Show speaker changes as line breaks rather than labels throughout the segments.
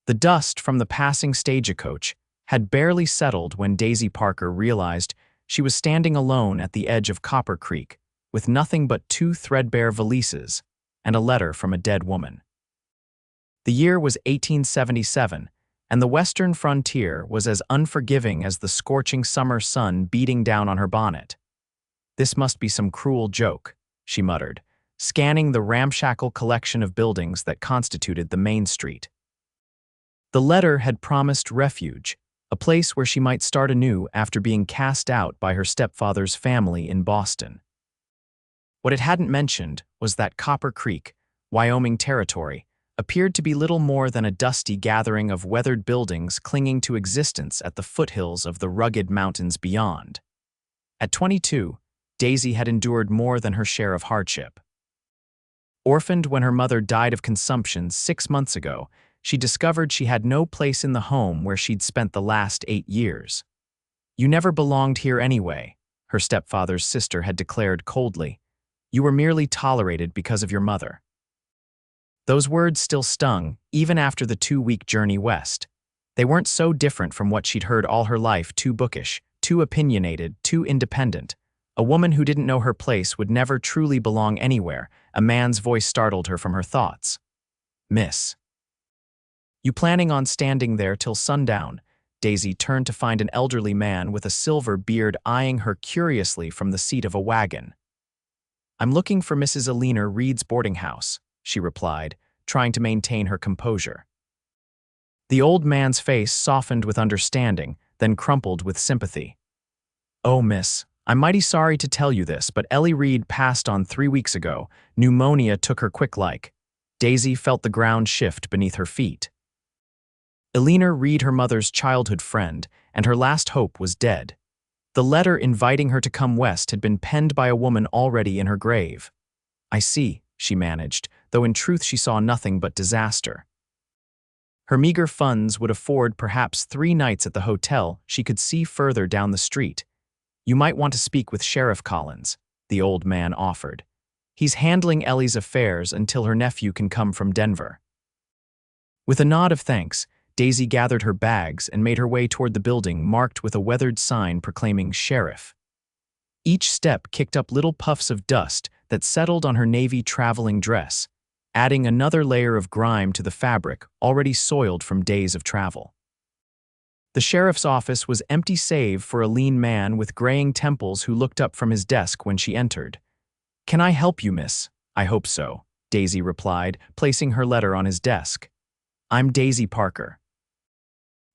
The dust from the passing stagecoach had barely settled when Daisy Parker realized she was standing alone at the edge of Copper Creek with nothing but two threadbare valises and a letter from a dead woman. The year was 1877, and the western frontier was as unforgiving as the scorching summer sun beating down on her bonnet. "This must be some cruel joke," she muttered, scanning the ramshackle collection of buildings that constituted the main street. The letter had promised refuge, a place where she might start anew after being cast out by her stepfather's family in Boston. What it hadn't mentioned was that Copper Creek, Wyoming territory, appeared to be little more than a dusty gathering of weathered buildings clinging to existence at the foothills of the rugged mountains beyond. At 22, Daisy had endured more than her share of hardship. Orphaned when her mother died of consumption 6 months ago, she discovered she had no place in the home where she'd spent the last 8 years. "You never belonged here anyway," her stepfather's sister had declared coldly. "You were merely tolerated because of your mother." Those words still stung, even after the 2-week journey west. They weren't so different from what she'd heard all her life: too bookish, too opinionated, too independent. A woman who didn't know her place would never truly belong anywhere. A man's voice startled her from her thoughts. "Miss, you planning on standing there till sundown?" Daisy turned to find an elderly man with a silver beard eyeing her curiously from the seat of a wagon. "I'm looking for Mrs. Eleanor Reed's boarding house," she replied, trying to maintain her composure. The old man's face softened with understanding, then crumpled with sympathy. "Oh, miss, I'm mighty sorry to tell you this, but Ellie Reed passed on 3 weeks ago. Pneumonia took her quick-like." Daisy felt the ground shift beneath her feet. Eleanor Reed, her mother's childhood friend, and her last hope, was dead. The letter inviting her to come west had been penned by a woman already in her grave. "I see," she managed, though in truth she saw nothing but disaster. Her meager funds would afford perhaps 3 nights at the hotel she could see further down the street. "You might want to speak with Sheriff Collins," the old man offered. "He's handling Ellie's affairs until her nephew can come from Denver." With a nod of thanks, Daisy gathered her bags and made her way toward the building marked with a weathered sign proclaiming "Sheriff." Each step kicked up little puffs of dust that settled on her navy traveling dress, adding another layer of grime to the fabric already soiled from days of travel. The sheriff's office was empty save for a lean man with graying temples who looked up from his desk when she entered. "Can I help you, miss?" "I hope so," Daisy replied, placing her letter on his desk. "I'm Daisy Parker.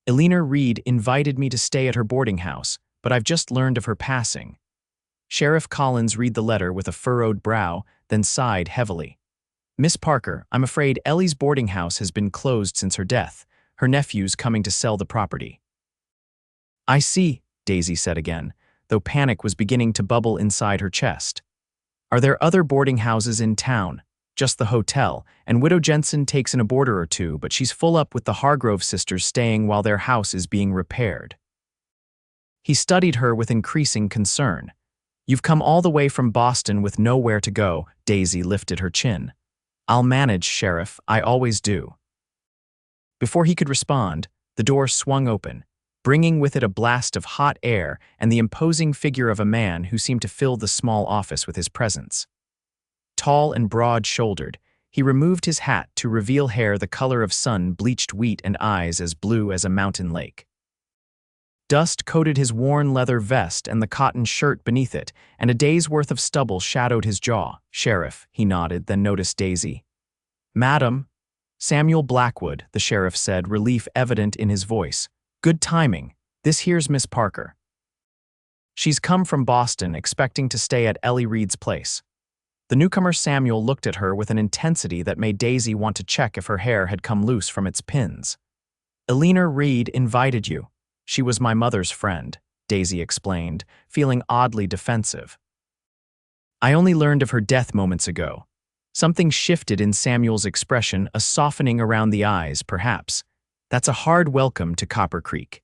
Eleanor Reed invited me to stay at her boarding house, but I've just learned of her passing." Sheriff Collins read the letter with a furrowed brow, then sighed heavily. "Miss Parker, I'm afraid Ellie's boarding house has been closed since her death. Her nephew's coming to sell the property." "I see," Daisy said again, though panic was beginning to bubble inside her chest. "Are there other boarding houses in town?" "Just the hotel, and Widow Jensen takes in a boarder or two, but she's full up with the Hargrove sisters staying while their house is being repaired." He studied her with increasing concern. "You've come all the way from Boston with nowhere to go." Daisy lifted her chin. "I'll manage, Sheriff, I always do." Before he could respond, the door swung open, bringing with it a blast of hot air and the imposing figure of a man who seemed to fill the small office with his presence. Tall and broad-shouldered, he removed his hat to reveal hair the color of sun-bleached wheat and eyes as blue as a mountain lake. Dust coated his worn leather vest and the cotton shirt beneath it, and a day's worth of stubble shadowed his jaw. "Sheriff," he nodded, then noticed Daisy. "Madam." "Samuel Blackwood," the sheriff said, relief evident in his voice. "Good timing. This here's Miss Parker. She's come from Boston expecting to stay at Ellie Reed's place." The newcomer Samuel looked at her with an intensity that made Daisy want to check if her hair had come loose from its pins. "Eleanor Reed invited you. She was my mother's friend," Daisy explained, feeling oddly defensive. "I only learned of her death moments ago." Something shifted in Samuel's expression, a softening around the eyes, perhaps. "That's a hard welcome to Copper Creek."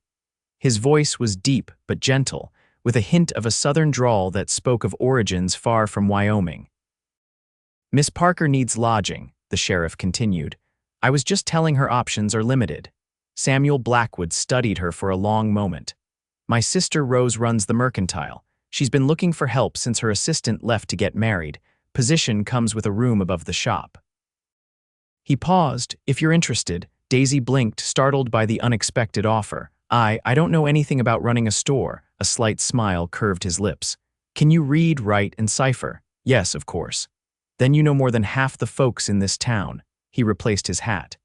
His voice was deep but gentle, with a hint of a southern drawl that spoke of origins far from Wyoming. "Miss Parker needs lodging," the sheriff continued. "I was just telling her options are limited." Samuel Blackwood studied her for a long moment. My sister Rose runs the mercantile. She's been looking for help since her assistant left to get married. Position comes with a room above the shop. He paused. If you're interested, Daisy blinked, startled by the unexpected offer. I don't know anything about running a store. A slight smile curved his lips. Can you read, write, and cipher? Yes, of course. Then you know more than half the folks in this town. He replaced his hat.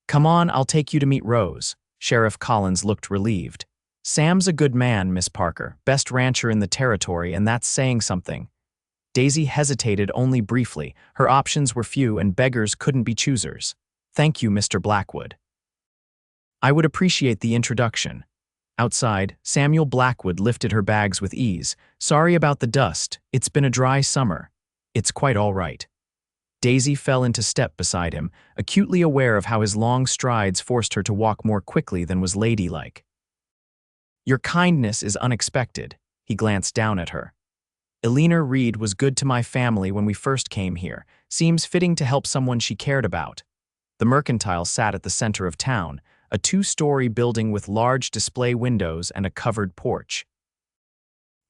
Come on, I'll take you to meet Rose. Sheriff Collins looked relieved. Sam's a good man, Miss Parker, best rancher in the territory, and that's saying something. Daisy hesitated only briefly. Her options were few and beggars couldn't be choosers. Thank you, Mr. Blackwood. I would appreciate the introduction. Outside, Samuel Blackwood lifted her bags with ease. Sorry about the dust. It's been a dry summer. It's quite all right. Daisy fell into step beside him, acutely aware of how his long strides forced her to walk more quickly than was ladylike. Your kindness is unexpected. He glanced down at her. Eleanor Reed was good to my family when we first came here. Seems fitting to help someone she cared about. The mercantile sat at the center of town, a two-story building with large display windows and a covered porch.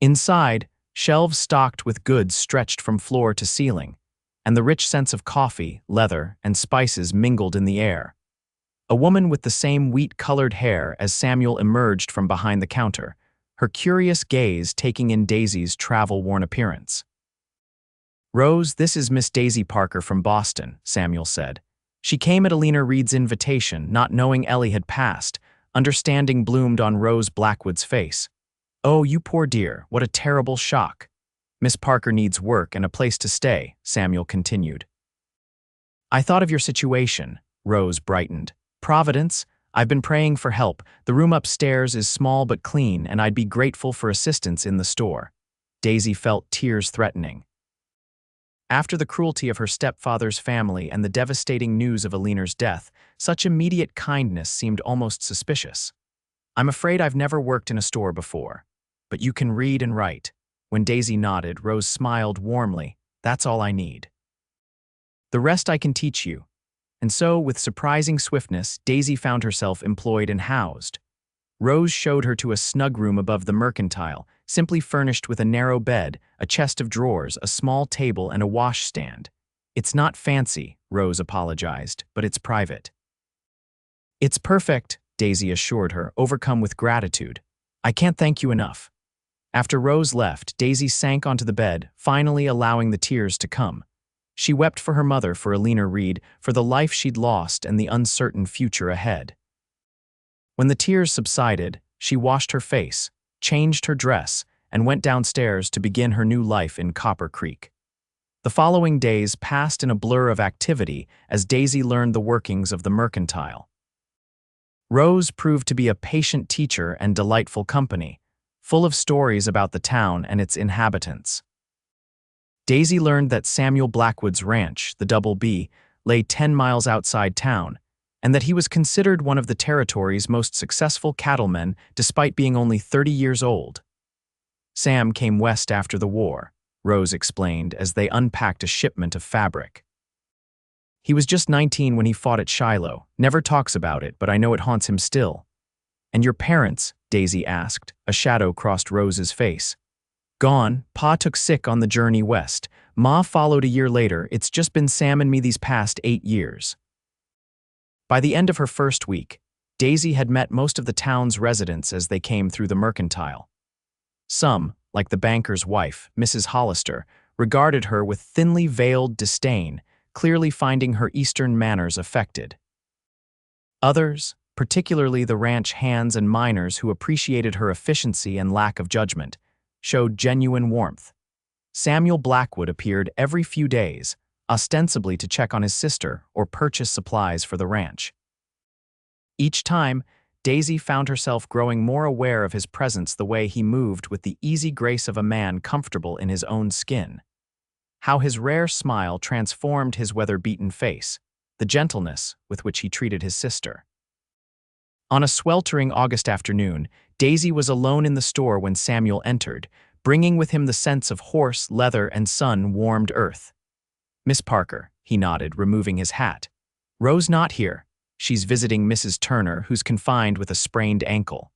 Inside, shelves stocked with goods stretched from floor to ceiling, and the rich scents of coffee, leather, and spices mingled in the air. A woman with the same wheat-colored hair as Samuel emerged from behind the counter, her curious gaze taking in Daisy's travel-worn appearance. Rose, this is Miss Daisy Parker from Boston, Samuel said. She came at Eleanor Reed's invitation, not knowing Ellie had passed. Understanding bloomed on Rose Blackwood's face. Oh, you poor dear, what a terrible shock. Miss Parker needs work and a place to stay, Samuel continued. I thought of your situation, Rose brightened. Providence, I've been praying for help. The room upstairs is small but clean, and I'd be grateful for assistance in the store. Daisy felt tears threatening. After the cruelty of her stepfather's family and the devastating news of Eleanor's death, such immediate kindness seemed almost suspicious. I'm afraid I've never worked in a store before. But you can read and write. When Daisy nodded, Rose smiled warmly. That's all I need. The rest I can teach you. And so, with surprising swiftness, Daisy found herself employed and housed. Rose showed her to a snug room above the mercantile, simply furnished with a narrow bed, a chest of drawers, a small table, and a washstand. It's not fancy, Rose apologized, but it's private. It's perfect, Daisy assured her, overcome with gratitude. I can't thank you enough. After Rose left, Daisy sank onto the bed, finally allowing the tears to come. She wept for her mother, for Eleanor Reed, for the life she'd lost and the uncertain future ahead. When the tears subsided, she washed her face, changed her dress, and went downstairs to begin her new life in Copper Creek. The following days passed in a blur of activity as Daisy learned the workings of the mercantile. Rose proved to be a patient teacher and delightful company, full of stories about the town and its inhabitants. Daisy learned that Samuel Blackwood's ranch, the Double B, lay 10 miles outside town, and that he was considered one of the territory's most successful cattlemen despite being only 30 years old. Sam came west after the war, Rose explained as they unpacked a shipment of fabric. He was just 19 when he fought at Shiloh. Never talks about it, but I know it haunts him still. And your parents? Daisy asked. A shadow crossed Rose's face. Gone. Pa took sick on the journey west. Ma followed a year later. It's just been Sam and me these past 8 years. By the end of her first week, Daisy had met most of the town's residents as they came through the mercantile. Some, like the banker's wife, Mrs. Hollister, regarded her with thinly veiled disdain, clearly finding her Eastern manners affected. Others, particularly the ranch hands and miners who appreciated her efficiency and lack of judgment, showed genuine warmth. Samuel Blackwood appeared every few days, ostensibly to check on his sister or purchase supplies for the ranch. Each time, Daisy found herself growing more aware of his presence, the way he moved with the easy grace of a man comfortable in his own skin. How his rare smile transformed his weather-beaten face, the gentleness with which he treated his sister. On a sweltering August afternoon, Daisy was alone in the store when Samuel entered, bringing with him the scents of horse, leather, and sun-warmed earth. Miss Parker, he nodded, removing his hat. Rose not here. She's visiting Mrs. Turner, who's confined with a sprained ankle.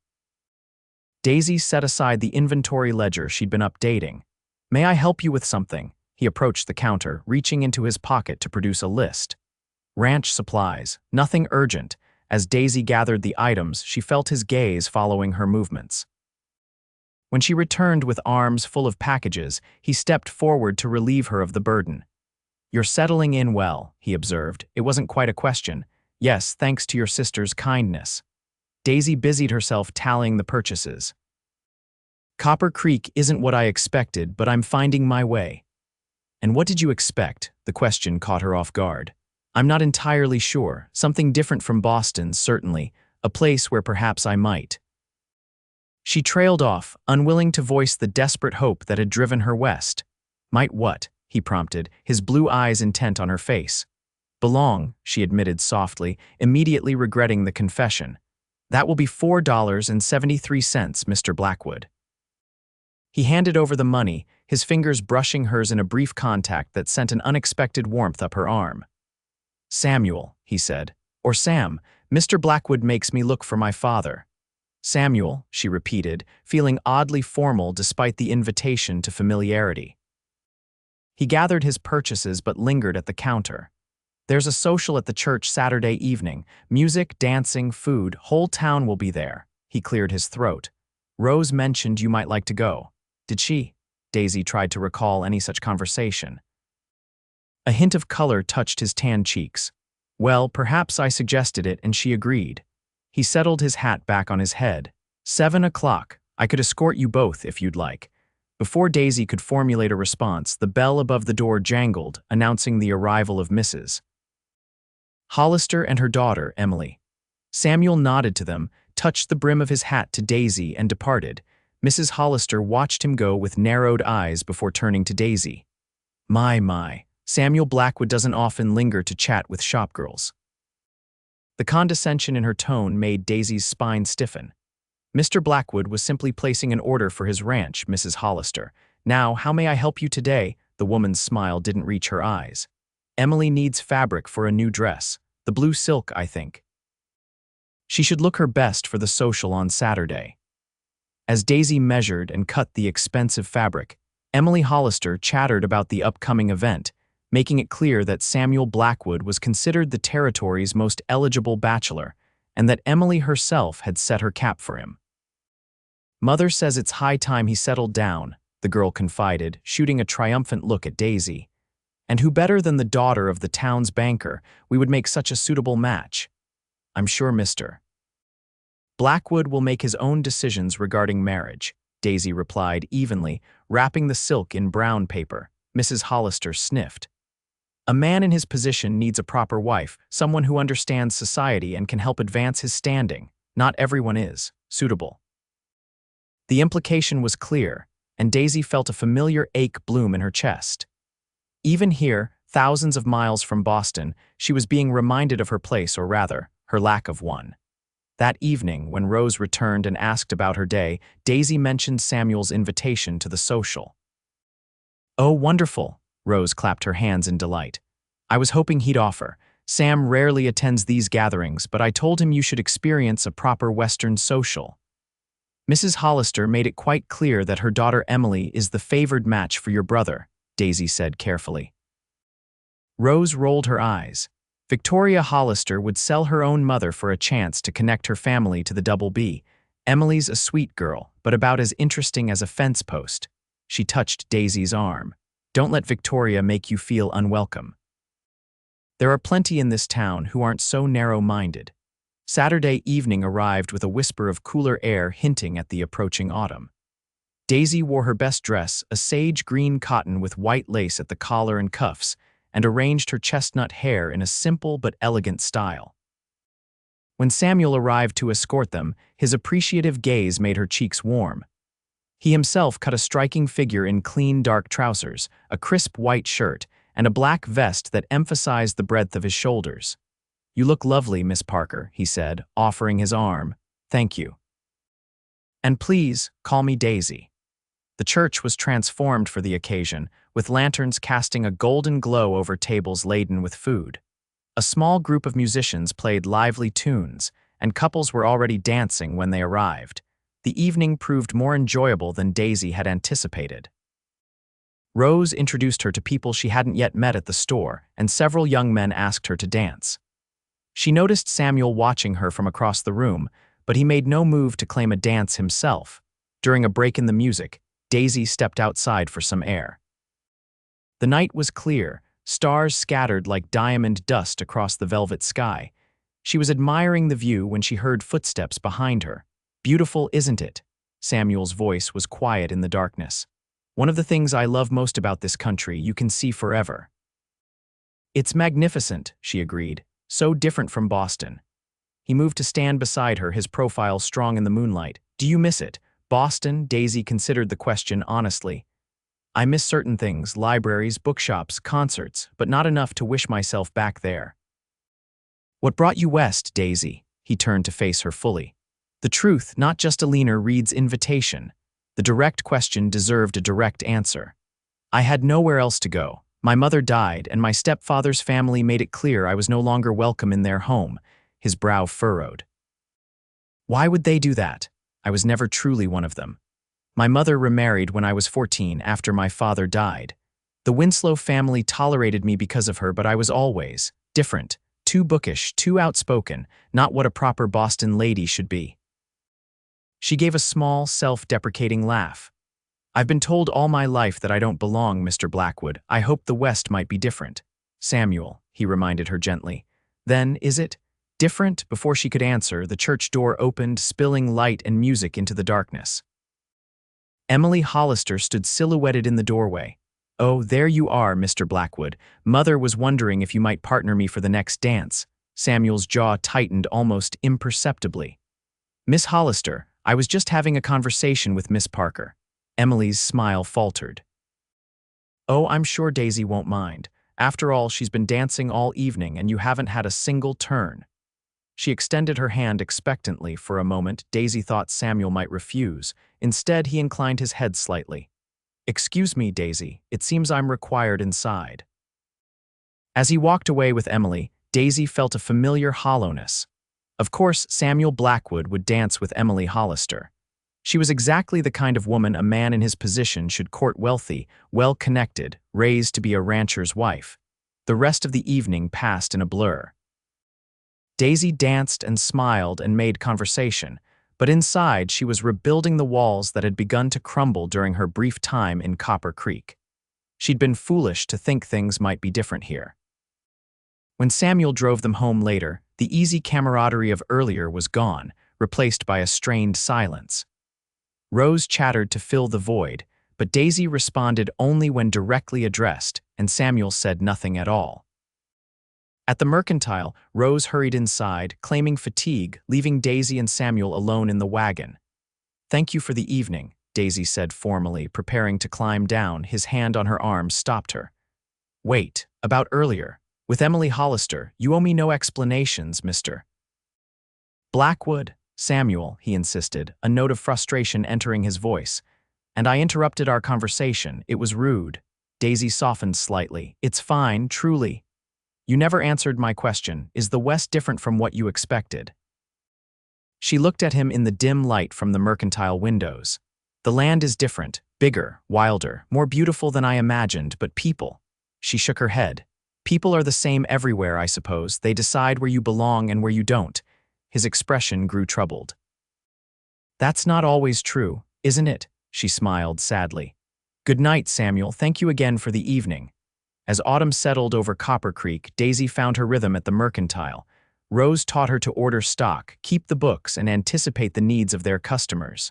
Daisy set aside the inventory ledger she'd been updating. May I help you with something? He approached the counter, reaching into his pocket to produce a list. Ranch supplies, nothing urgent. As Daisy gathered the items, she felt his gaze following her movements. When she returned with arms full of packages, he stepped forward to relieve her of the burden. You're settling in well, he observed. It wasn't quite a question. Yes, thanks to your sister's kindness. Daisy busied herself tallying the purchases. Copper Creek isn't what I expected, but I'm finding my way. And what did you expect? The question caught her off guard. I'm not entirely sure. Something different from Boston, certainly. A place where perhaps I might. She trailed off, unwilling to voice the desperate hope that had driven her west. Might what? He prompted, his blue eyes intent on her face. Belong, she admitted softly, immediately regretting the confession. That will be $4.73, Mr. Blackwood. He handed over the money, his fingers brushing hers in a brief contact that sent an unexpected warmth up her arm. Samuel, he said. Or Sam, Mr. Blackwood makes me look for my father. Samuel, she repeated, feeling oddly formal despite the invitation to familiarity. He gathered his purchases but lingered at the counter. There's a social at the church Saturday evening. Music, dancing, food, whole town will be there. He cleared his throat. Rose mentioned you might like to go. Did she? Daisy tried to recall any such conversation. A hint of color touched his tan cheeks. Well, perhaps I suggested it and she agreed. He settled his hat back on his head. 7 o'clock. I could escort you both if you'd like. Before Daisy could formulate a response, the bell above the door jangled, announcing the arrival of Mrs. Hollister and her daughter, Emily. Samuel nodded to them, touched the brim of his hat to Daisy, and departed. Mrs. Hollister watched him go with narrowed eyes before turning to Daisy. My. Samuel Blackwood doesn't often linger to chat with shopgirls. The condescension in her tone made Daisy's spine stiffen. Mr. Blackwood was simply placing an order for his ranch, Mrs. Hollister. Now, how may I help you today? The woman's smile didn't reach her eyes. Emily needs fabric for a new dress. The blue silk, I think. She should look her best for the social on Saturday. As Daisy measured and cut the expensive fabric, Emily Hollister chattered about the upcoming event, making it clear that Samuel Blackwood was considered the territory's most eligible bachelor, and that Emily herself had set her cap for him. Mother says it's high time he settled down, the girl confided, shooting a triumphant look at Daisy. And who better than the daughter of the town's banker? We would make such a suitable match. I'm sure Mr. Blackwood will make his own decisions regarding marriage, Daisy replied evenly, wrapping the silk in brown paper. Mrs. Hollister sniffed. A man in his position needs a proper wife, someone who understands society and can help advance his standing. Not everyone is suitable. The implication was clear, and Daisy felt a familiar ache bloom in her chest. Even here, thousands of miles from Boston, she was being reminded of her place, or rather, her lack of one. That evening, when Rose returned and asked about her day, Daisy mentioned Samuel's invitation to the social. Oh, wonderful, Rose clapped her hands in delight. I was hoping he'd offer. Sam rarely attends these gatherings, but I told him you should experience a proper Western social. Mrs. Hollister made it quite clear that her daughter Emily is the favored match for your brother, Daisy said carefully. Rose rolled her eyes. Victoria Hollister would sell her own mother for a chance to connect her family to the Double B. Emily's a sweet girl, but about as interesting as a fence post. She touched Daisy's arm. Don't let Victoria make you feel unwelcome. There are plenty in this town who aren't so narrow-minded. Saturday evening arrived with a whisper of cooler air hinting at the approaching autumn. Daisy wore her best dress, a sage green cotton with white lace at the collar and cuffs, and arranged her chestnut hair in a simple but elegant style. When Samuel arrived to escort them, his appreciative gaze made her cheeks warm. He himself cut a striking figure in clean dark trousers, a crisp white shirt, and a black vest that emphasized the breadth of his shoulders. You look lovely, Miss Parker, he said, offering his arm. Thank you. And please, call me Daisy. The church was transformed for the occasion, with lanterns casting a golden glow over tables laden with food. A small group of musicians played lively tunes, and couples were already dancing when they arrived. The evening proved more enjoyable than Daisy had anticipated. Rose introduced her to people she hadn't yet met at the store, and several young men asked her to dance. She noticed Samuel watching her from across the room, but he made no move to claim a dance himself. During a break in the music, Daisy stepped outside for some air. The night was clear, stars scattered like diamond dust across the velvet sky. She was admiring the view when she heard footsteps behind her. "Beautiful, isn't it?" Samuel's voice was quiet in the darkness. "One of the things I love most about this country, you can see forever." "It's magnificent," she agreed, "so different from Boston." He moved to stand beside her, his profile strong in the moonlight. "Do you miss it? Boston?" Daisy considered the question honestly. "I miss certain things, libraries, bookshops, concerts, but not enough to wish myself back there." "What brought you west, Daisy?" He turned to face her fully. The truth, not just Alina Reed's invitation. The direct question deserved a direct answer. "I had nowhere else to go. My mother died, and my stepfather's family made it clear I was no longer welcome in their home." His brow furrowed. "Why would they do that? I was never truly one of them. My mother remarried when I was 14 after my father died. The Winslow family tolerated me because of her, but I was always different, too bookish, too outspoken, not what a proper Boston lady should be." She gave a small, self-deprecating laugh. "I've been told all my life that I don't belong, Mr. Blackwood. I hoped the West might be different." "Samuel," he reminded her gently. "Then, is it different?" Before she could answer, the church door opened, spilling light and music into the darkness. Emily Hollister stood silhouetted in the doorway. "Oh, there you are, Mr. Blackwood. Mother was wondering if you might partner me for the next dance." Samuel's jaw tightened almost imperceptibly. "Miss Hollister, I was just having a conversation with Miss Parker." Emily's smile faltered. "Oh, I'm sure Daisy won't mind. After all, she's been dancing all evening and you haven't had a single turn." She extended her hand expectantly. For a moment, Daisy thought Samuel might refuse. Instead, he inclined his head slightly. "Excuse me, Daisy, it seems I'm required inside." As he walked away with Emily, Daisy felt a familiar hollowness. Of course, Samuel Blackwood would dance with Emily Hollister. She was exactly the kind of woman a man in his position should court: wealthy, well-connected, raised to be a rancher's wife. The rest of the evening passed in a blur. Daisy danced and smiled and made conversation, but inside she was rebuilding the walls that had begun to crumble during her brief time in Copper Creek. She'd been foolish to think things might be different here. When Samuel drove them home later, the easy camaraderie of earlier was gone, replaced by a strained silence. Rose chattered to fill the void, but Daisy responded only when directly addressed, and Samuel said nothing at all. At the Mercantile, Rose hurried inside, claiming fatigue, leaving Daisy and Samuel alone in the wagon. "Thank you for the evening," Daisy said formally, preparing to climb down. His hand on her arm stopped her. "Wait, about earlier. With Emily Hollister, you owe me no explanations, Mr. Blackwood." "Samuel," he insisted, a note of frustration entering his voice. "And I interrupted our conversation. It was rude." Daisy softened slightly. "It's fine, truly. You never answered my question. Is the West different from what you expected?" She looked at him in the dim light from the Mercantile windows. "The land is different, bigger, wilder, more beautiful than I imagined, but people." She shook her head. "People are the same everywhere, I suppose. They decide where you belong and where you don't." His expression grew troubled. "That's not always true, isn't it?" She smiled sadly. "Good night, Samuel. Thank you again for the evening." As autumn settled over Copper Creek, Daisy found her rhythm at the Mercantile. Rose taught her to order stock, keep the books, and anticipate the needs of their customers.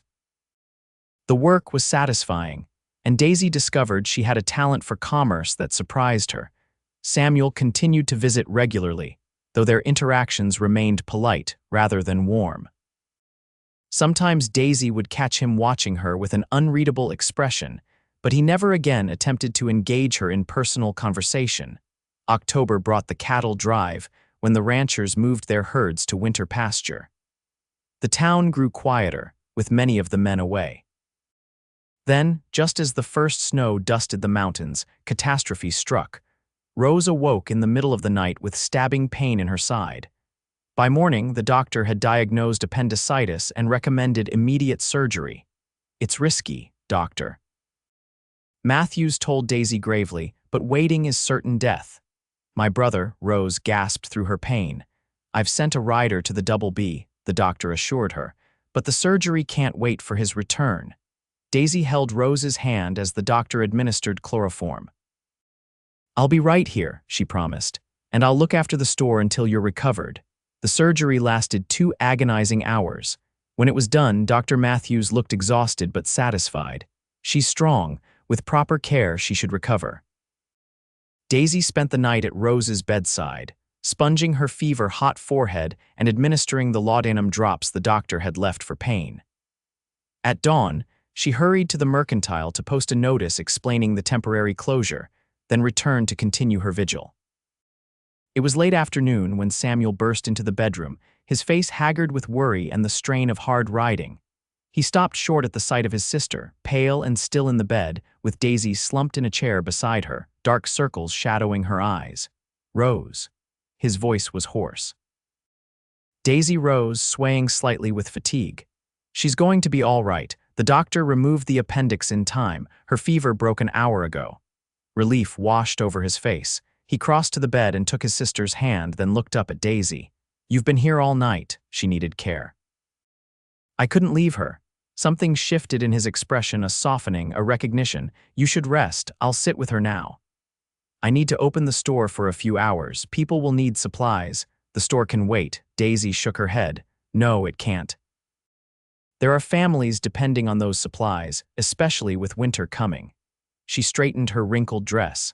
The work was satisfying, and Daisy discovered she had a talent for commerce that surprised her. Samuel continued to visit regularly, though their interactions remained polite rather than warm. Sometimes Daisy would catch him watching her with an unreadable expression, but he never again attempted to engage her in personal conversation. October brought the cattle drive, when the ranchers moved their herds to winter pasture. The town grew quieter, with many of the men away. Then, just as the first snow dusted the mountains, catastrophe struck. Rose awoke in the middle of the night with stabbing pain in her side. By morning, the doctor had diagnosed appendicitis and recommended immediate surgery. "It's risky, doctor," Matthews told Daisy gravely, "but waiting is certain death." "My brother," Rose gasped through her pain. "I've sent a rider to the Double B," the doctor assured her, "but the surgery can't wait for his return." Daisy held Rose's hand as the doctor administered chloroform. "I'll be right here," she promised, "and I'll look after the store until you're recovered." The surgery lasted 2 agonizing hours. When it was done, Dr. Matthews looked exhausted but satisfied. "She's strong. With proper care, she should recover." Daisy spent the night at Rose's bedside, sponging her fever-hot forehead and administering the laudanum drops the doctor had left for pain. At dawn, she hurried to the mercantile to post a notice explaining the temporary closure, then returned to continue her vigil. It was late afternoon when Samuel burst into the bedroom, his face haggard with worry and the strain of hard riding. He stopped short at the sight of his sister, pale and still in the bed, with Daisy slumped in a chair beside her, dark circles shadowing her eyes. "Rose." His voice was hoarse. Daisy rose, swaying slightly with fatigue. "She's going to be all right. The doctor removed the appendix in time. Her fever broke an hour ago." Relief washed over his face. He crossed to the bed and took his sister's hand, then looked up at Daisy. "You've been here all night." She needed care. "I couldn't leave her." Something shifted in his expression, a softening, a recognition. "You should rest. I'll sit with her now." "I need to open the store for a few hours. People will need supplies." "The store can wait." Daisy shook her head. "No, it can't. There are families depending on those supplies, especially with winter coming." She straightened her wrinkled dress.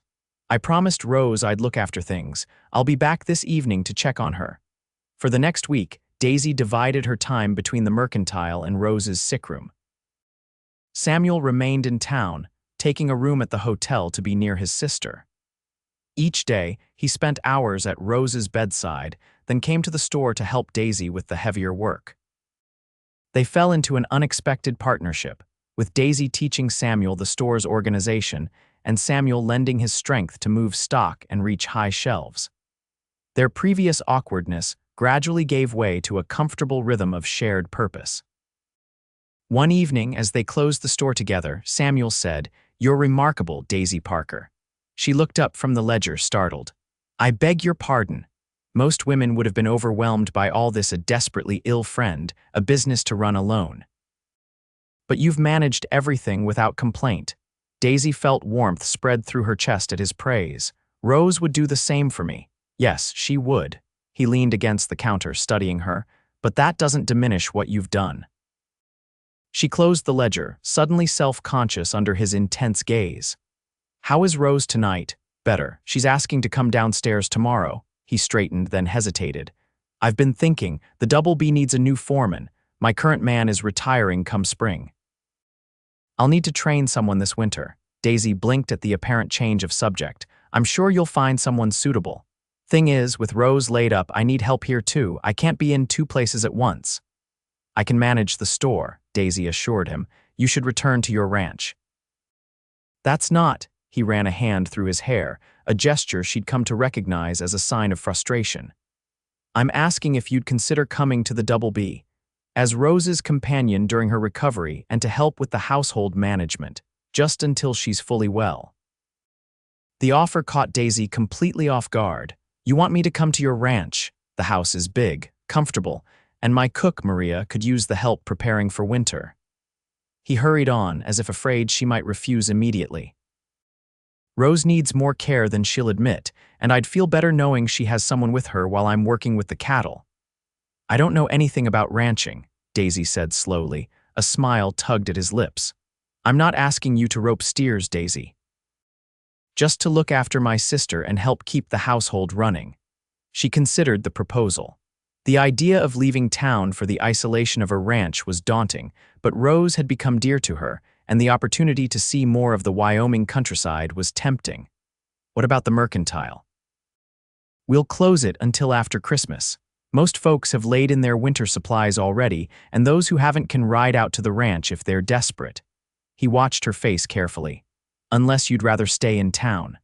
"I promised Rose I'd look after things. I'll be back this evening to check on her." For the next week, Daisy divided her time between the mercantile and Rose's sick room. Samuel remained in town, taking a room at the hotel to be near his sister. Each day, he spent hours at Rose's bedside, then came to the store to help Daisy with the heavier work. They fell into an unexpected partnership, with Daisy teaching Samuel the store's organization and Samuel lending his strength to move stock and reach high shelves. Their previous awkwardness gradually gave way to a comfortable rhythm of shared purpose. One evening, as they closed the store together, Samuel said, "You're remarkable, Daisy Parker." She looked up from the ledger, startled. "I beg your pardon." Most women would have been overwhelmed by all this, a desperately ill friend, a business to run alone. "But you've managed everything without complaint." Daisy felt warmth spread through her chest at his praise. "Rose would do the same for me." "Yes, she would." He leaned against the counter, studying her. "But that doesn't diminish what you've done." She closed the ledger, suddenly self-conscious under his intense gaze. "How is Rose tonight?" "Better. She's asking to come downstairs tomorrow." He straightened, then hesitated. "I've been thinking, the Double B needs a new foreman. My current man is retiring come spring. I'll need to train someone this winter." Daisy blinked at the apparent change of subject. "I'm sure you'll find someone suitable. Thing is, with Rose laid up, I need help here too. I can't be in 2 places at once." "I can manage the store," Daisy assured him. "You should return to your ranch." "That's not." He ran a hand through his hair, a gesture she'd come to recognize as a sign of frustration. "I'm asking if you'd consider coming to the Double B as Rose's companion during her recovery and to help with the household management, just until she's fully well." The offer caught Daisy completely off guard. "You want me to come to your ranch? The house is big, comfortable, and my cook, Maria, could use the help preparing for winter." He hurried on, as if afraid she might refuse immediately. "Rose needs more care than she'll admit, and I'd feel better knowing she has someone with her while I'm working with the cattle." "I don't know anything about ranching," Daisy said slowly. A smile tugged at his lips. "I'm not asking you to rope steers, Daisy. Just to look after my sister and help keep the household running." She considered the proposal. The idea of leaving town for the isolation of her ranch was daunting, but Rose had become dear to her, and the opportunity to see more of the Wyoming countryside was tempting. "What about the mercantile?" "We'll close it until after Christmas. Most folks have laid in their winter supplies already, and those who haven't can ride out to the ranch if they're desperate." He watched her face carefully. "Unless you'd rather stay in town."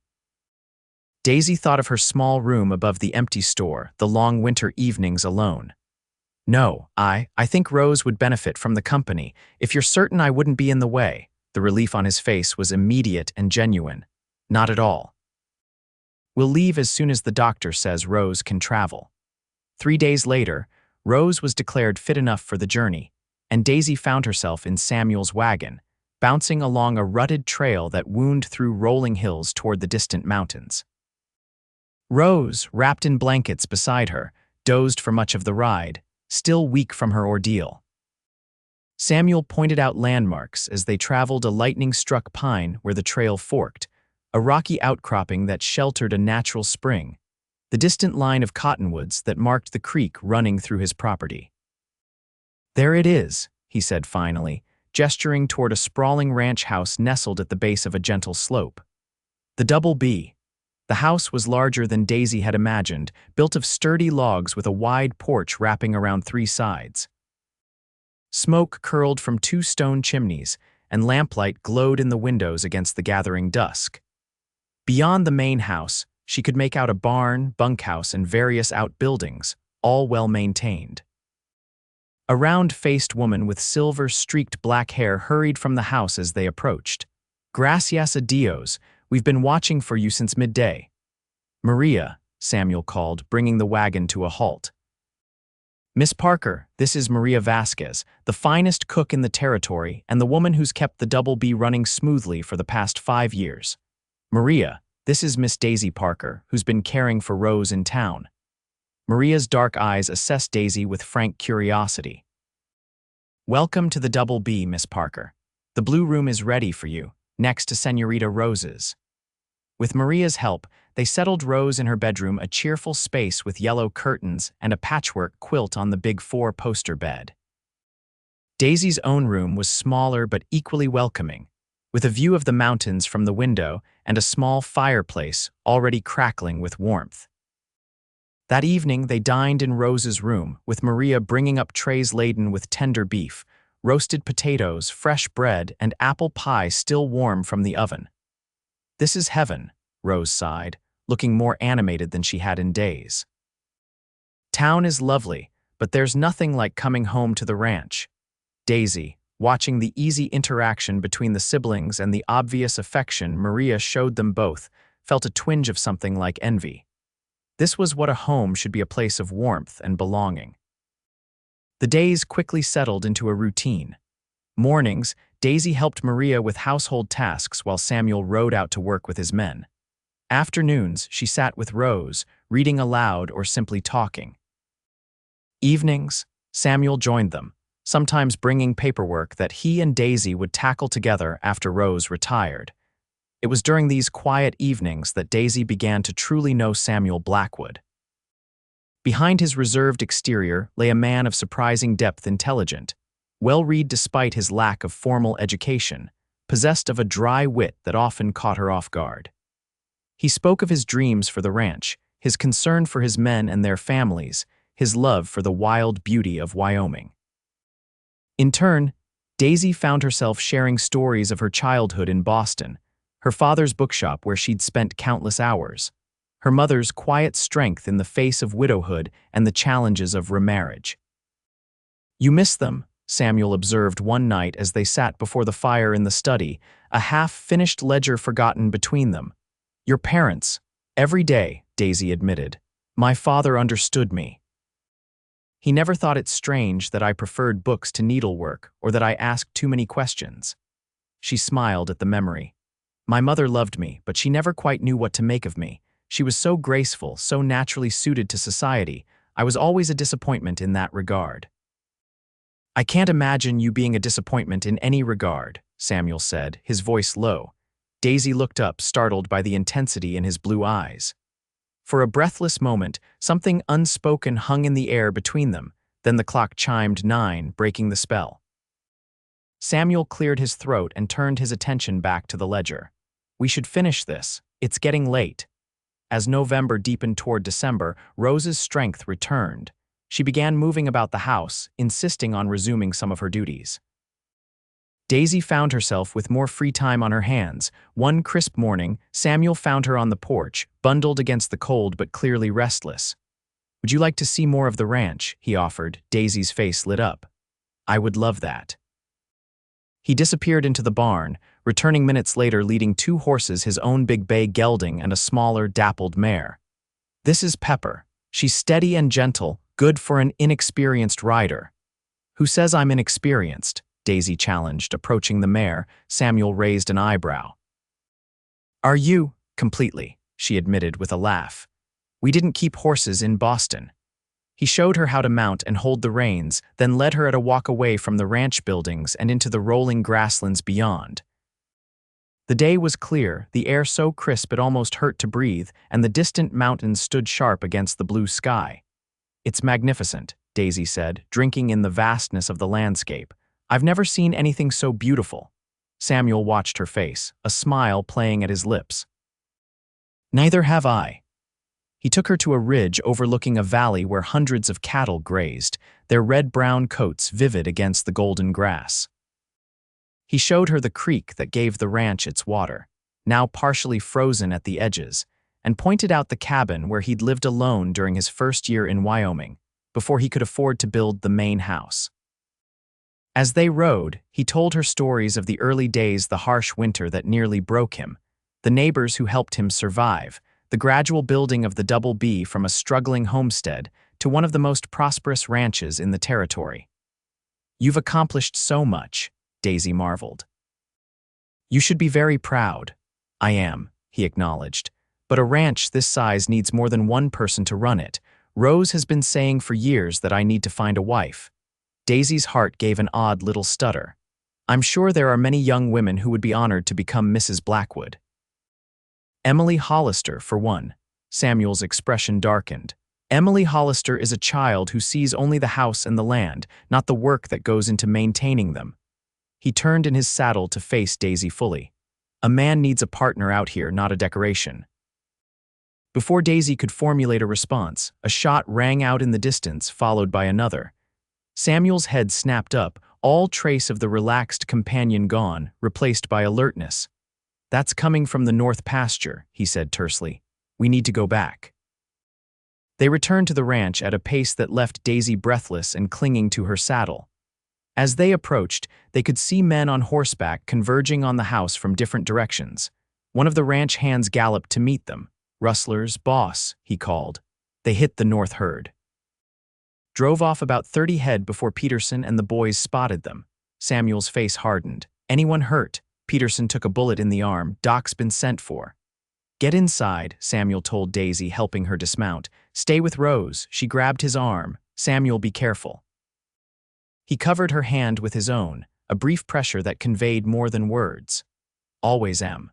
Daisy thought of her small room above the empty store, the long winter evenings alone. No, I think Rose would benefit from the company. If you're certain I wouldn't be in the way. The relief on his face was immediate and genuine. Not at all. We'll leave as soon as the doctor says Rose can travel. 3 days later, Rose was declared fit enough for the journey, and Daisy found herself in Samuel's wagon, bouncing along a rutted trail that wound through rolling hills toward the distant mountains. Rose, wrapped in blankets beside her, dozed for much of the ride, still weak from her ordeal. Samuel pointed out landmarks as they traveled a lightning-struck pine where the trail forked, a rocky outcropping that sheltered a natural spring, the distant line of cottonwoods that marked the creek running through his property. "There it is," he said finally, gesturing toward a sprawling ranch house nestled at the base of a gentle slope. The Double B. The house was larger than Daisy had imagined, built of sturdy logs with a wide porch wrapping around 3 sides. Smoke curled from 2 stone chimneys, and lamplight glowed in the windows against the gathering dusk. Beyond the main house, she could make out a barn, bunkhouse, and various outbuildings, all well-maintained. A round-faced woman with silver-streaked black hair hurried from the house as they approached. "Gracias a Dios, we've been watching for you since midday." "Maria," Samuel called, bringing the wagon to a halt. "Miss Parker, this is Maria Vasquez, the finest cook in the territory and the woman who's kept the Double B running smoothly for the past 5 years. Maria, this is Miss Daisy Parker, who's been caring for Rose in town." Maria's dark eyes assessed Daisy with frank curiosity. "Welcome to the Double B, Miss Parker. The blue room is ready for you, next to Señorita Rose's." With Maria's help, they settled Rose in her bedroom, a cheerful space with yellow curtains and a patchwork quilt on the big 4-poster bed. Daisy's own room was smaller but equally welcoming, with a view of the mountains from the window and a small fireplace already crackling with warmth. That evening, they dined in Rose's room, with Maria bringing up trays laden with tender beef, roasted potatoes, fresh bread, and apple pie still warm from the oven. "This is heaven," Rose sighed, looking more animated than she had in days. "Town is lovely, but there's nothing like coming home to the ranch." Daisy, watching the easy interaction between the siblings and the obvious affection Maria showed them both, felt a twinge of something like envy. This was what a home should be, a place of warmth and belonging. The days quickly settled into a routine. Mornings, Daisy helped Maria with household tasks while Samuel rode out to work with his men. Afternoons, she sat with Rose, reading aloud or simply talking. Evenings, Samuel joined them, sometimes bringing paperwork that he and Daisy would tackle together after Rose retired. It was during these quiet evenings that Daisy began to truly know Samuel Blackwood. Behind his reserved exterior lay a man of surprising depth, intelligent, well-read despite his lack of formal education, possessed of a dry wit that often caught her off guard. He spoke of his dreams for the ranch, his concern for his men and their families, his love for the wild beauty of Wyoming. In turn, Daisy found herself sharing stories of her childhood in Boston, her father's bookshop where she'd spent countless hours, her mother's quiet strength in the face of widowhood and the challenges of remarriage. "You miss them," Samuel observed one night as they sat before the fire in the study, a half-finished ledger forgotten between them. "Your parents. Every day," Daisy admitted. "My father understood me. He never thought it strange that I preferred books to needlework or that I asked too many questions." She smiled at the memory. "My mother loved me, but she never quite knew what to make of me. She was so graceful, so naturally suited to society. I was always a disappointment in that regard." "I can't imagine you being a disappointment in any regard," Samuel said, his voice low. Daisy looked up, startled by the intensity in his blue eyes. For a breathless moment, something unspoken hung in the air between them, then the clock chimed 9, breaking the spell. Samuel cleared his throat and turned his attention back to the ledger. "We should finish this. It's getting late." As November deepened toward December, Rose's strength returned. She began moving about the house, insisting on resuming some of her duties. Daisy found herself with more free time on her hands. One crisp morning, Samuel found her on the porch, bundled against the cold but clearly restless. "Would you like to see more of the ranch?" he offered. Daisy's face lit up. "I would love that." He disappeared into the barn, returning minutes later leading 2 horses, his own big bay gelding and a smaller, dappled mare. "This is Pepper. She's steady and gentle, good for an inexperienced rider." "Who says I'm inexperienced?" Daisy challenged, approaching the mare. Samuel raised an eyebrow. "Are you?" "Completely," she admitted with a laugh. "We didn't keep horses in Boston." He showed her how to mount and hold the reins, then led her at a walk away from the ranch buildings and into the rolling grasslands beyond. The day was clear, the air so crisp it almost hurt to breathe, and the distant mountains stood sharp against the blue sky. "It's magnificent," Daisy said, drinking in the vastness of the landscape. "I've never seen anything so beautiful." Samuel watched her face, a smile playing at his lips. "Neither have I." He took her to a ridge overlooking a valley where hundreds of cattle grazed, their red-brown coats vivid against the golden grass. He showed her the creek that gave the ranch its water, now partially frozen at the edges, and pointed out the cabin where he'd lived alone during his first year in Wyoming, before he could afford to build the main house. As they rode, he told her stories of the early days, the harsh winter that nearly broke him, the neighbors who helped him survive, the gradual building of the Double B from a struggling homestead to one of the most prosperous ranches in the territory. "You've accomplished so much," Daisy marveled. "You should be very proud." "I am," he acknowledged. "But a ranch this size needs more than one person to run it. Rose has been saying for years that I need to find a wife." Daisy's heart gave an odd little stutter. "I'm sure there are many young women who would be honored to become Mrs. Blackwood." "Emily Hollister, for one." Samuel's expression darkened. "Emily Hollister is a child who sees only the house and the land, not the work that goes into maintaining them." He turned in his saddle to face Daisy fully. "A man needs a partner out here, not a decoration." Before Daisy could formulate a response, a shot rang out in the distance, followed by another. Samuel's head snapped up, all trace of the relaxed companion gone, replaced by alertness. "That's coming from the north pasture," he said tersely. "We need to go back." They returned to the ranch at a pace that left Daisy breathless and clinging to her saddle. As they approached, they could see men on horseback converging on the house from different directions. One of the ranch hands galloped to meet them. "Rustlers, boss," he called. They hit the north herd. Drove off about 30 head before Peterson and the boys spotted them. Samuel's face hardened. "Anyone hurt?" Peterson took a bullet in the arm. "Doc's been sent for." "Get inside," Samuel told Daisy, helping her dismount. "Stay with Rose." She grabbed his arm. "Samuel, be careful." He covered her hand with his own, a brief pressure that conveyed more than words. "Always am."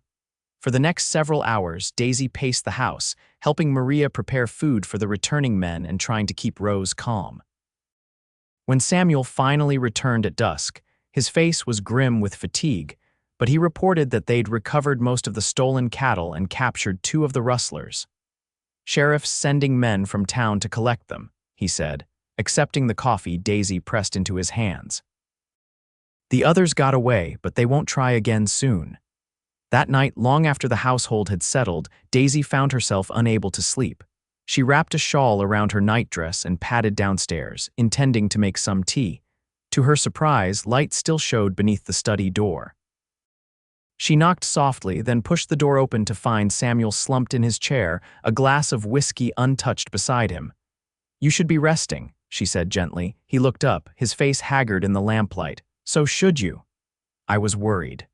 For the next several hours, Daisy paced the house, helping Maria prepare food for the returning men and trying to keep Rose calm. When Samuel finally returned at dusk, his face was grim with fatigue, but he reported that they'd recovered most of the stolen cattle and captured 2 of the rustlers. "Sheriff's sending men from town to collect them," he said, accepting the coffee Daisy pressed into his hands. "The others got away, but they won't try again soon." That night, long after the household had settled, Daisy found herself unable to sleep. She wrapped a shawl around her nightdress and padded downstairs, intending to make some tea. To her surprise, light still showed beneath the study door. She knocked softly, then pushed the door open to find Samuel slumped in his chair, a glass of whiskey untouched beside him. "You should be resting," she said gently. He looked up, his face haggard in the lamplight. "So should you." "I was worried."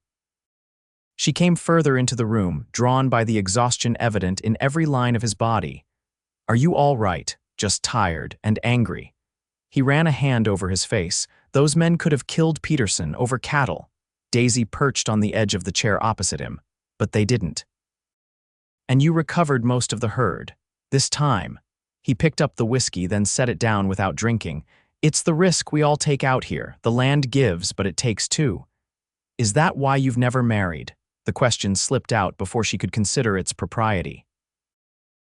She came further into the room, drawn by the exhaustion evident in every line of his body. "Are you all right? Just tired and angry?" He ran a hand over his face. "Those men could have killed Peterson over cattle." Daisy perched on the edge of the chair opposite him. "But they didn't." "And you recovered most of the herd. This time." He picked up the whiskey, then set it down without drinking. "It's the risk we all take out here. The land gives, but it takes 2. Is that why you've never married?" The question slipped out before she could consider its propriety.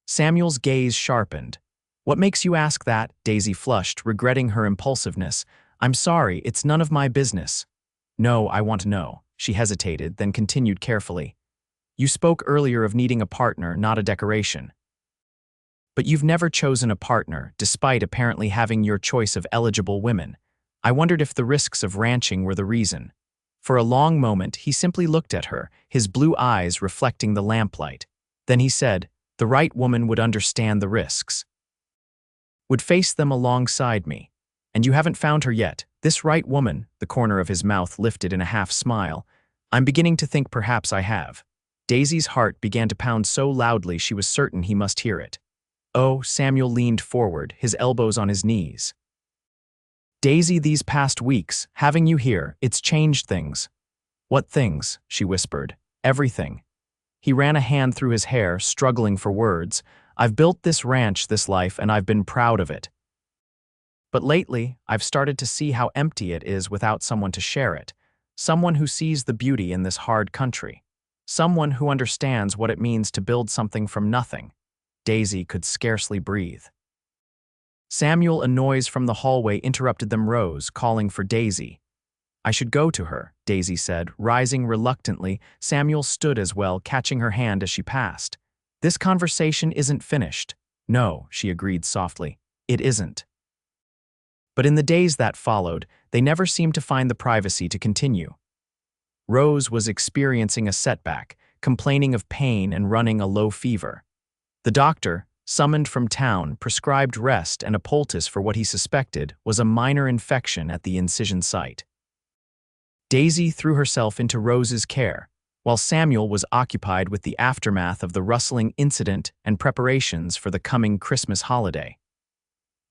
Samuel's gaze sharpened. "What makes you ask that?" Daisy flushed, regretting her impulsiveness. "I'm sorry, it's none of my business." No, I want to know. She hesitated, then continued carefully. You spoke earlier of needing a partner, not a decoration. But you've never chosen a partner, despite apparently having your choice of eligible women. I wondered if the risks of ranching were the reason. For a long moment, he simply looked at her, his blue eyes reflecting the lamplight. Then he said, the right woman would understand the risks. Would face them alongside me. And you haven't found her yet. This right woman, the corner of his mouth lifted in a half smile. I'm beginning to think perhaps I have. Daisy's heart began to pound so loudly she was certain he must hear it. Oh, Samuel leaned forward, his elbows on his knees. Daisy, these past weeks, having you here, it's changed things. What things? She whispered. Everything. He ran a hand through his hair, struggling for words. I've built this ranch, this life, and I've been proud of it. But lately, I've started to see how empty it is without someone to share it. Someone who sees the beauty in this hard country. Someone who understands what it means to build something from nothing. Daisy could scarcely breathe. Samuel, a noise from the hallway interrupted them. Rose, calling for Daisy. I should go to her, Daisy said, rising reluctantly. Samuel stood as well, catching her hand as she passed. This conversation isn't finished. No, she agreed softly. It isn't. But in the days that followed, they never seemed to find the privacy to continue. Rose was experiencing a setback, complaining of pain and running a low fever. The doctor, summoned from town, prescribed rest and a poultice for what he suspected was a minor infection at the incision site. Daisy threw herself into Rose's care, while Samuel was occupied with the aftermath of the rustling incident and preparations for the coming Christmas holiday.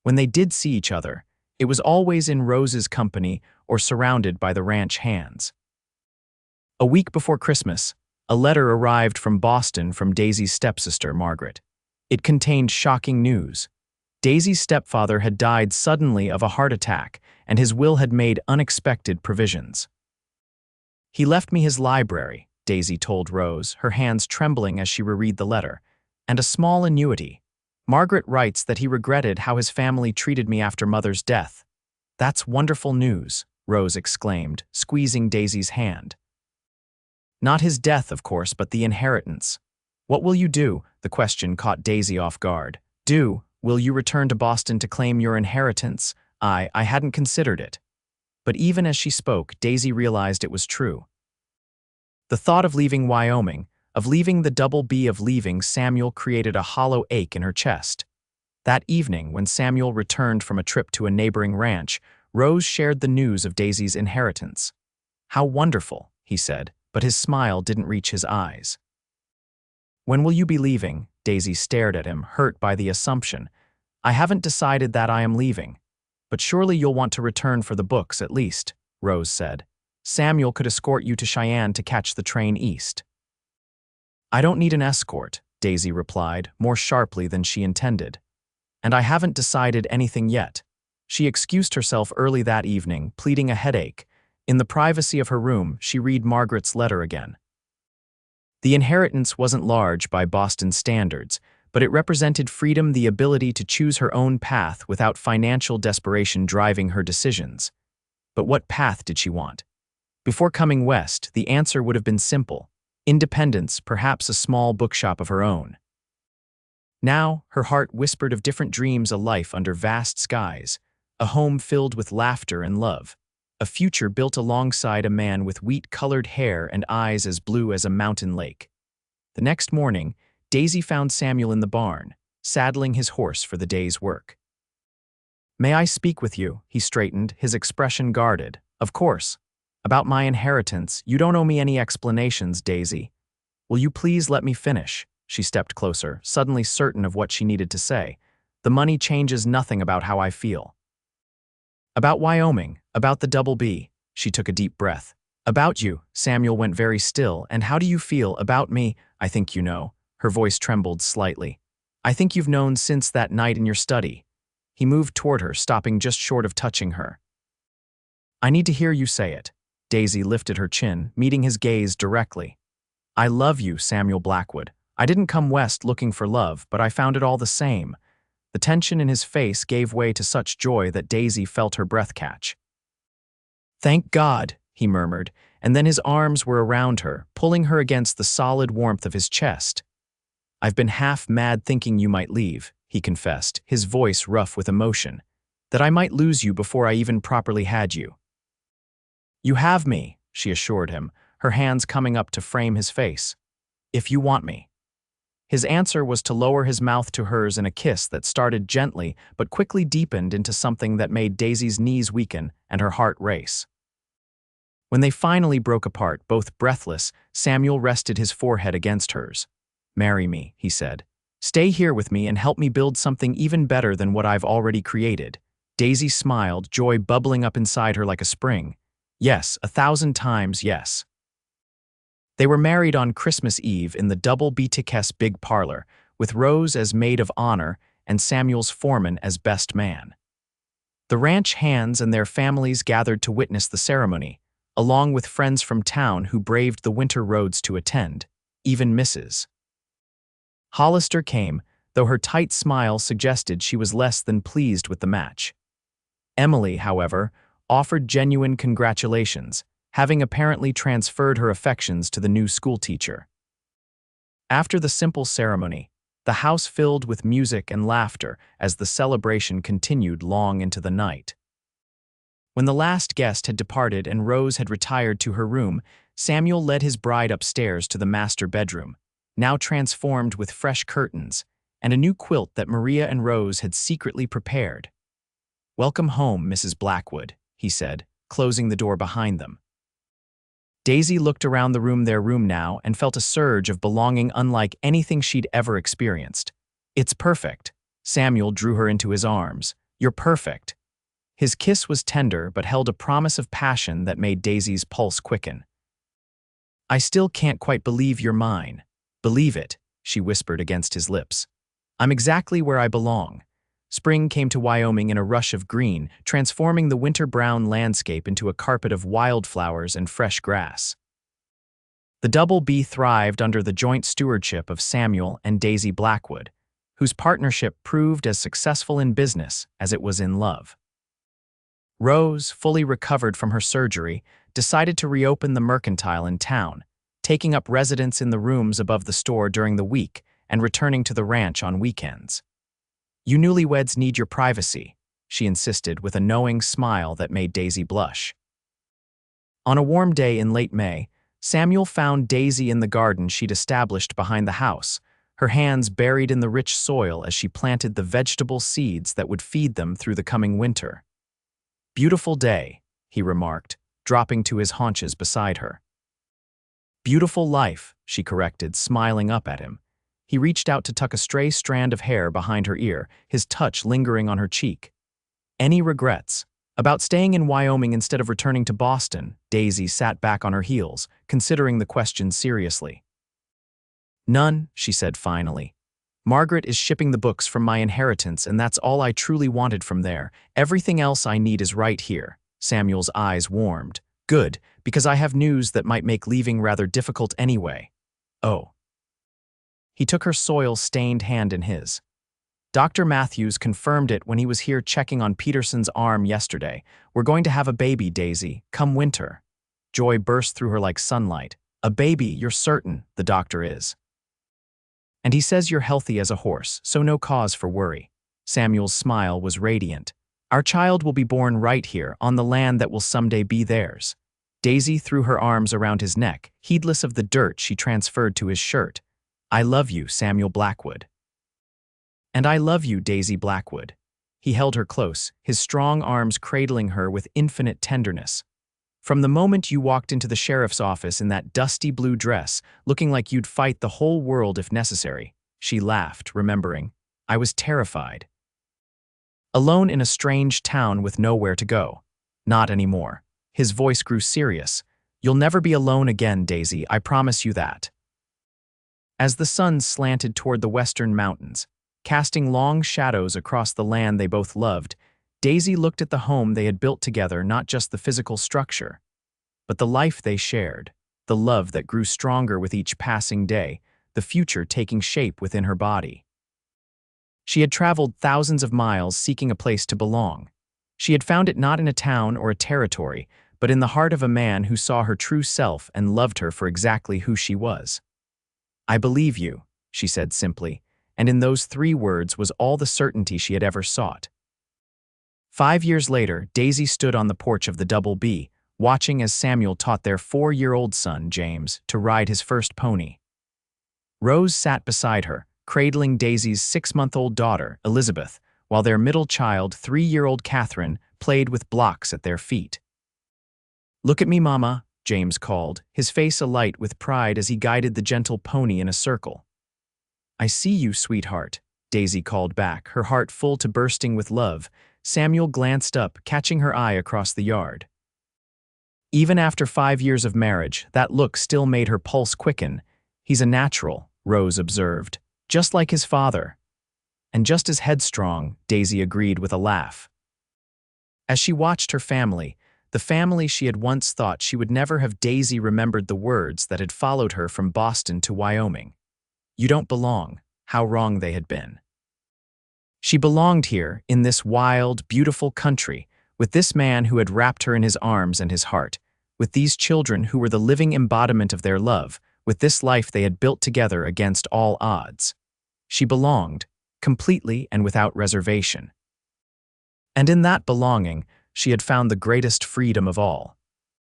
When they did see each other, it was always in Rose's company or surrounded by the ranch hands. A week before Christmas, a letter arrived from Boston from Daisy's stepsister, Margaret. It contained shocking news. Daisy's stepfather had died suddenly of a heart attack, and his will had made unexpected provisions. He left me his library, Daisy told Rose, her hands trembling as she reread the letter, and a small annuity. Margaret writes that he regretted how his family treated me after Mother's death. That's wonderful news, Rose exclaimed, squeezing Daisy's hand. Not his death, of course, but the inheritance. What will you do? The question caught Daisy off guard. Will you return to Boston to claim your inheritance? I hadn't considered it. But even as she spoke, Daisy realized it was true. The thought of leaving Wyoming, of leaving the double B of leaving Samuel created a hollow ache in her chest. That evening, when Samuel returned from a trip to a neighboring ranch, Rose shared the news of Daisy's inheritance. How wonderful, he said, but his smile didn't reach his eyes. When will you be leaving? Daisy stared at him, hurt by the assumption. I haven't decided that I am leaving. But surely you'll want to return for the books at least, Rose said. Samuel could escort you to Cheyenne to catch the train east. I don't need an escort, Daisy replied, more sharply than she intended. And I haven't decided anything yet. She excused herself early that evening, pleading a headache. In the privacy of her room, she read Margaret's letter again. The inheritance wasn't large by Boston standards, but it represented freedom, the ability to choose her own path without financial desperation driving her decisions. But what path did she want? Before coming west, the answer would have been simple. Independence, perhaps a small bookshop of her own. Now, her heart whispered of different dreams, a life under vast skies, a home filled with laughter and love, a future built alongside a man with wheat-colored hair and eyes as blue as a mountain lake. The next morning, Daisy found Samuel in the barn, saddling his horse for the day's work. May I speak with you? He straightened, his expression guarded. Of course. About my inheritance, you don't owe me any explanations, Daisy. Will you please let me finish? She stepped closer, suddenly certain of what she needed to say. The money changes nothing about how I feel. About Wyoming, about the double B. She took a deep breath. About you, Samuel went very still. And how do you feel about me? I think you know. Her voice trembled slightly. I think you've known since that night in your study. He moved toward her, stopping just short of touching her. I need to hear you say it. Daisy lifted her chin, meeting his gaze directly. I love you, Samuel Blackwood. I didn't come west looking for love, but I found it all the same. The tension in his face gave way to such joy that Daisy felt her breath catch. Thank God, he murmured, and then his arms were around her, pulling her against the solid warmth of his chest. "I've been half mad thinking you might leave," he confessed, his voice rough with emotion, "that I might lose you before I even properly had you." "You have me," she assured him, her hands coming up to frame his face. "If you want me." His answer was to lower his mouth to hers in a kiss that started gently but quickly deepened into something that made Daisy's knees weaken and her heart race. When they finally broke apart, both breathless, Samuel rested his forehead against hers. "Marry me," he said. "Stay here with me and help me build something even better than what I've already created." Daisy smiled, joy bubbling up inside her like a spring. Yes, 1,000 times yes. They were married on Christmas Eve in the double BTK's big parlor, with Rose as maid of honor and Samuel's foreman as best man. The ranch hands and their families gathered to witness the ceremony, along with friends from town who braved the winter roads to attend, even Mrs. Hollister came, though her tight smile suggested she was less than pleased with the match. Emily, however, offered genuine congratulations, having apparently transferred her affections to the new schoolteacher. After the simple ceremony, the house filled with music and laughter as the celebration continued long into the night. When the last guest had departed and Rose had retired to her room, Samuel led his bride upstairs to the master bedroom, now transformed with fresh curtains and a new quilt that Maria and Rose had secretly prepared. "Welcome home, Mrs. Blackwood," he said, closing the door behind them. Daisy looked around their room now and felt a surge of belonging unlike anything she'd ever experienced. "It's perfect." Samuel drew her into his arms. "You're perfect." His kiss was tender but held a promise of passion that made Daisy's pulse quicken. "I still can't quite believe you're mine." "Believe it," she whispered against his lips. "I'm exactly where I belong." Spring came to Wyoming in a rush of green, transforming the winter-brown landscape into a carpet of wildflowers and fresh grass. The double B thrived under the joint stewardship of Samuel and Daisy Blackwood, whose partnership proved as successful in business as it was in love. Rose, fully recovered from her surgery, decided to reopen the mercantile in town, taking up residence in the rooms above the store during the week and returning to the ranch on weekends. "You newlyweds need your privacy," she insisted with a knowing smile that made Daisy blush. On a warm day in late May, Samuel found Daisy in the garden she'd established behind the house, her hands buried in the rich soil as she planted the vegetable seeds that would feed them through the coming winter. "Beautiful day," he remarked, dropping to his haunches beside her. "Beautiful life," she corrected, smiling up at him. He reached out to tuck a stray strand of hair behind her ear, his touch lingering on her cheek. "Any regrets?" "About staying in Wyoming instead of returning to Boston?" Daisy sat back on her heels, considering the question seriously. "None," she said finally. "Margaret is shipping the books from my inheritance, and that's all I truly wanted from there. Everything else I need is right here." Samuel's eyes warmed. "Good, because I have news that might make leaving rather difficult anyway." "Oh." He took her soil-stained hand in his. "Dr. Matthews confirmed it when he was here checking on Peterson's arm yesterday. We're going to have a baby, Daisy, come winter." Joy burst through her like sunlight. "A baby, you're certain?" "The doctor is. And he says you're healthy as a horse, so no cause for worry." Samuel's smile was radiant. "Our child will be born right here, on the land that will someday be theirs." Daisy threw her arms around his neck, heedless of the dirt she transferred to his shirt. "I love you, Samuel Blackwood." "And I love you, Daisy Blackwood." He held her close, his strong arms cradling her with infinite tenderness. "From the moment you walked into the sheriff's office in that dusty blue dress, looking like you'd fight the whole world if necessary," she laughed, remembering, "I was terrified. Alone in a strange town with nowhere to go. Not anymore." His voice grew serious. "You'll never be alone again, Daisy, I promise you that." As the sun slanted toward the western mountains, casting long shadows across the land they both loved, Daisy looked at the home they had built together, not just the physical structure, but the life they shared, the love that grew stronger with each passing day, the future taking shape within her body. She had traveled thousands of miles seeking a place to belong. She had found it not in a town or a territory, but in the heart of a man who saw her true self and loved her for exactly who she was. "I believe you," she said simply, and in those 3 words was all the certainty she had ever sought. 5 years later, Daisy stood on the porch of the Double B, watching as Samuel taught their 4-year-old son, James, to ride his first pony. Rose sat beside her, cradling Daisy's 6-month-old daughter, Elizabeth, while their middle child, 3-year-old Catherine, played with blocks at their feet. "Look at me, Mama," James called, his face alight with pride as he guided the gentle pony in a circle. "I see you, sweetheart," Daisy called back, her heart full to bursting with love. Samuel glanced up, catching her eye across the yard. Even after 5 years of marriage, that look still made her pulse quicken. "He's a natural," Rose observed, "just like his father." "And just as headstrong," Daisy agreed with a laugh. As she watched her family, the family she had once thought she would never have, Daisy remembered the words that had followed her from Boston to Wyoming. "You don't belong," how wrong they had been. She belonged here, in this wild, beautiful country, with this man who had wrapped her in his arms and his heart, with these children who were the living embodiment of their love, with this life they had built together against all odds. She belonged, completely and without reservation. And in that belonging, she had found the greatest freedom of all.